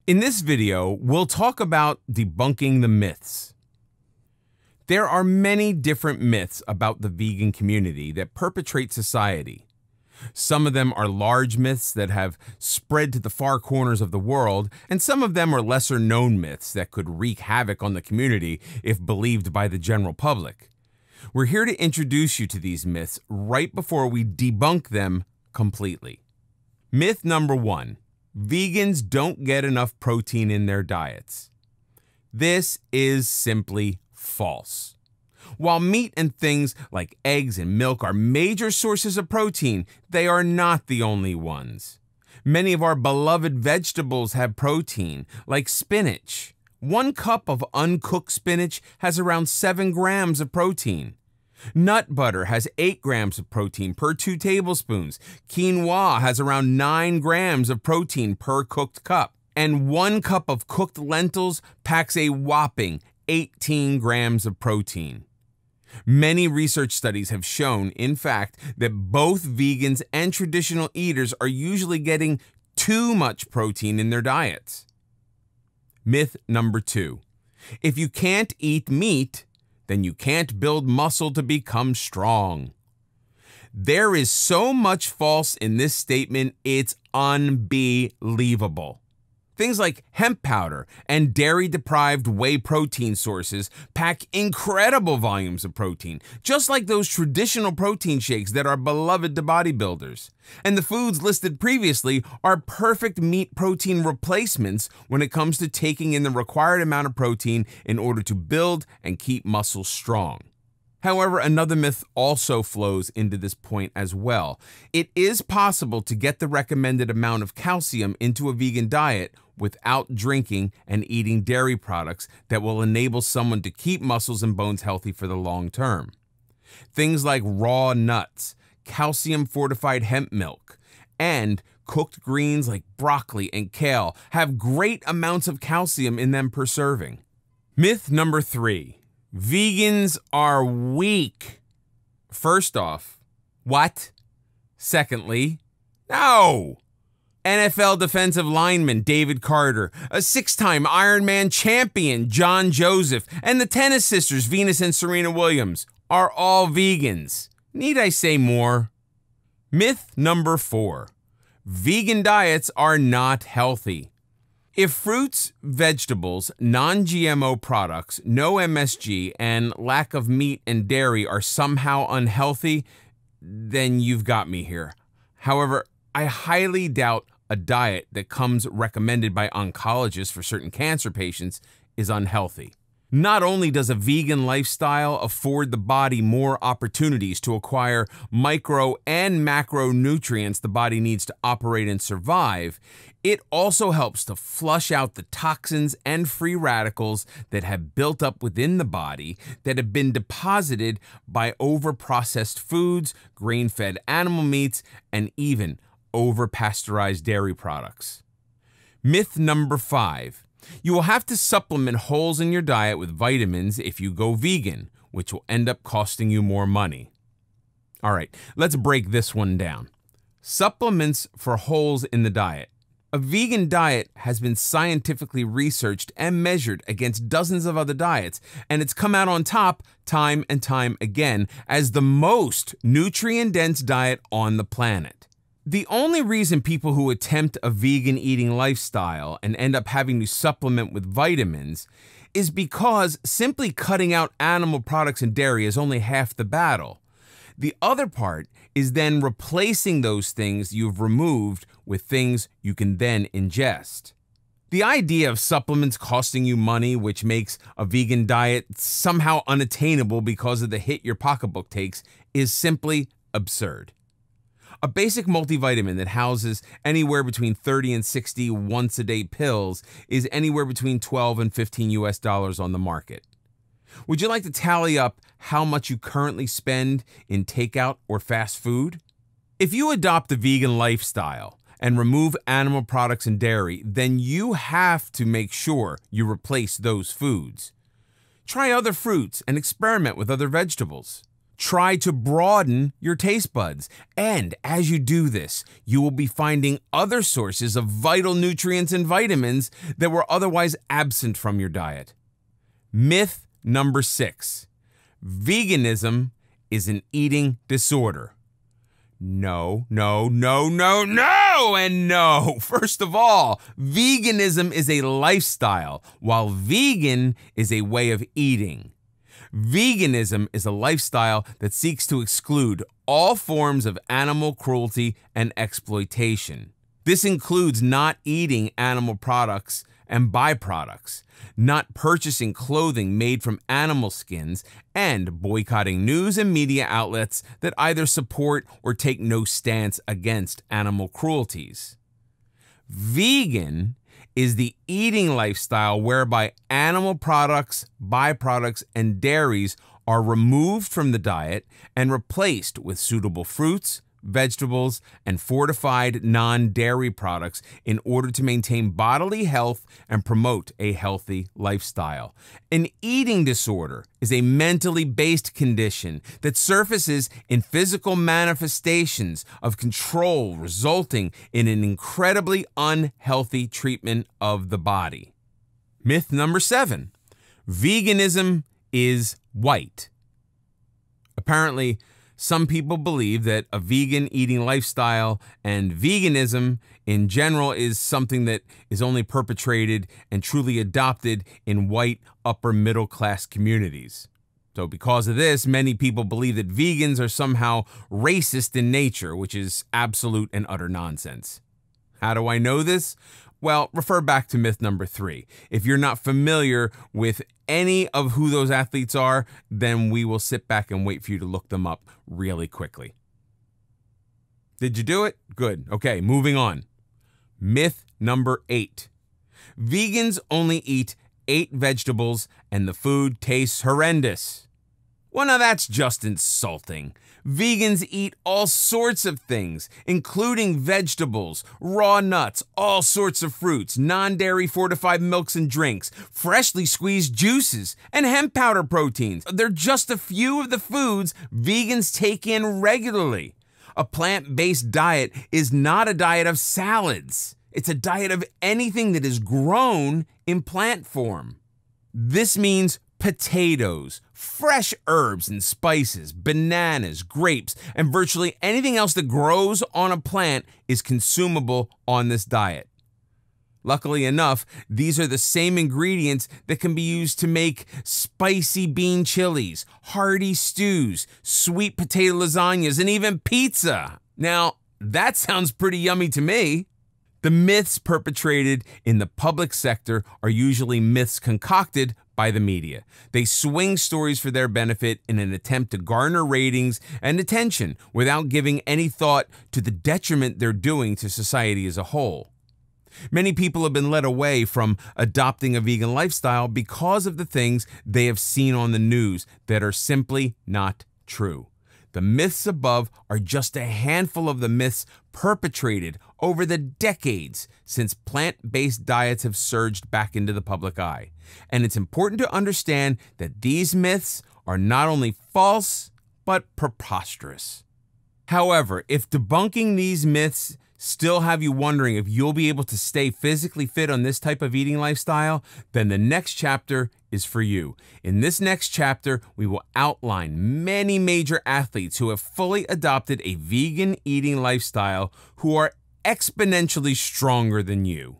In this video, we'll talk about debunking the myths. There are many different myths about the vegan community that perpetrate society. Some of them are large myths that have spread to the far corners of the world, and some of them are lesser known myths that could wreak havoc on the community if believed by the general public. We're here to introduce you to these myths right before we debunk them completely. Myth number 1. Vegans don't get enough protein in their diets. This is simply false. While meat and things like eggs and milk are major sources of protein, they are not the only ones. Many of our beloved vegetables have protein, like spinach. 1 cup of uncooked spinach has around 7 grams of protein. Nut butter has 8 grams of protein per 2 tablespoons. Quinoa has around 9 grams of protein per cooked cup. And 1 cup of cooked lentils packs a whopping 18 grams of protein. Many research studies have shown, in fact, that both vegans and traditional eaters are usually getting too much protein in their diets. Myth number 2. If you can't eat meat, then you can't build muscle to become strong. There is so much false in this statement, it's unbelievable. Things like hemp powder and dairy-deprived whey protein sources pack incredible volumes of protein, just like those traditional protein shakes that are beloved to bodybuilders. And the foods listed previously are perfect meat protein replacements when it comes to taking in the required amount of protein in order to build and keep muscles strong. However, another myth also flows into this point as well. It is possible to get the recommended amount of calcium into a vegan diet without drinking and eating dairy products that will enable someone to keep muscles and bones healthy for the long term. Things like raw nuts, calcium-fortified hemp milk, and cooked greens like broccoli and kale have great amounts of calcium in them per serving. Myth number 3. Vegans are weak. First off, what? Secondly, no. NFL defensive lineman David Carter, a 6-time Ironman champion John Joseph, and the tennis sisters Venus and Serena Williams are all vegans. Need I say more? Myth number 4. Vegan diets are not healthy. If fruits, vegetables, non-GMO products, no MSG, and lack of meat and dairy are somehow unhealthy, then you've got me here. However, I highly doubt a diet that comes recommended by oncologists for certain cancer patients is unhealthy. Not only does a vegan lifestyle afford the body more opportunities to acquire micro and macronutrients the body needs to operate and survive, it also helps to flush out the toxins and free radicals that have built up within the body that have been deposited by over-processed foods, grain-fed animal meats, and even over-pasteurized dairy products. Myth number 5. You will have to supplement holes in your diet with vitamins if you go vegan, which will end up costing you more money. All right, let's break this one down. Supplements for holes in the diet. A vegan diet has been scientifically researched and measured against dozens of other diets, and it's come out on top time and time again as the most nutrient-dense diet on the planet. The only reason people who attempt a vegan eating lifestyle and end up having to supplement with vitamins is because simply cutting out animal products and dairy is only half the battle. The other part is then replacing those things you've removed with things you can then ingest. The idea of supplements costing you money, which makes a vegan diet somehow unattainable because of the hit your pocketbook takes, is simply absurd. A basic multivitamin that houses anywhere between 30 and 60 once-a-day pills is anywhere between $12 and $15 on the market. Would you like to tally up how much you currently spend in takeout or fast food? If you adopt a vegan lifestyle and remove animal products and dairy, then you have to make sure you replace those foods. Try other fruits and experiment with other vegetables. Try to broaden your taste buds. And as you do this, you will be finding other sources of vital nutrients and vitamins that were otherwise absent from your diet. Myth number 6. Veganism is an eating disorder. No, no, no, no, no, and no. First of all, veganism is a lifestyle, while vegan is a way of eating. Veganism is a lifestyle that seeks to exclude all forms of animal cruelty and exploitation. This includes not eating animal products and byproducts, not purchasing clothing made from animal skins, and boycotting news and media outlets that either support or take no stance against animal cruelties. Vegan is the eating lifestyle whereby animal products, byproducts, and dairies are removed from the diet and replaced with suitable fruits, vegetables, and fortified non-dairy products in order to maintain bodily health and promote a healthy lifestyle. An eating disorder is a mentally based condition that surfaces in physical manifestations of control, resulting in an incredibly unhealthy treatment of the body. Myth number 7. Veganism is white. Apparently, some people believe that a vegan eating lifestyle and veganism in general is something that is only perpetrated and truly adopted in white upper middle class communities. So because of this, many people believe that vegans are somehow racist in nature, which is absolute and utter nonsense. How do I know this? Well, refer back to myth number 3. If you're not familiar with any of who those athletes are, then we will sit back and wait for you to look them up really quickly. Did you do it? Good. Okay, moving on. Myth number 8. Vegans only eat 8 vegetables and the food tastes horrendous. Well, now that's just insulting. Vegans eat all sorts of things, including vegetables, raw nuts, all sorts of fruits, non-dairy fortified milks and drinks, freshly squeezed juices, and hemp powder proteins. They're just a few of the foods vegans take in regularly. A plant-based diet is not a diet of salads. It's a diet of anything that is grown in plant form. This means potatoes, fresh herbs and spices, bananas, grapes, and virtually anything else that grows on a plant is consumable on this diet. Luckily enough, these are the same ingredients that can be used to make spicy bean chilies, hearty stews, sweet potato lasagnas, and even pizza. Now, that sounds pretty yummy to me. The myths perpetrated in the public sector are usually myths concocted by the media. They swing stories for their benefit in an attempt to garner ratings and attention without giving any thought to the detriment they're doing to society as a whole. Many people have been led away from adopting a vegan lifestyle because of the things they have seen on the news that are simply not true. The myths above are just a handful of the myths perpetrated over the decades since plant-based diets have surged back into the public eye. And it's important to understand that these myths are not only false, but preposterous. However, if debunking these myths still have you wondering if you'll be able to stay physically fit on this type of eating lifestyle, then the next chapter is for you. In this next chapter, we will outline many major athletes who have fully adopted a vegan eating lifestyle who are exponentially stronger than you.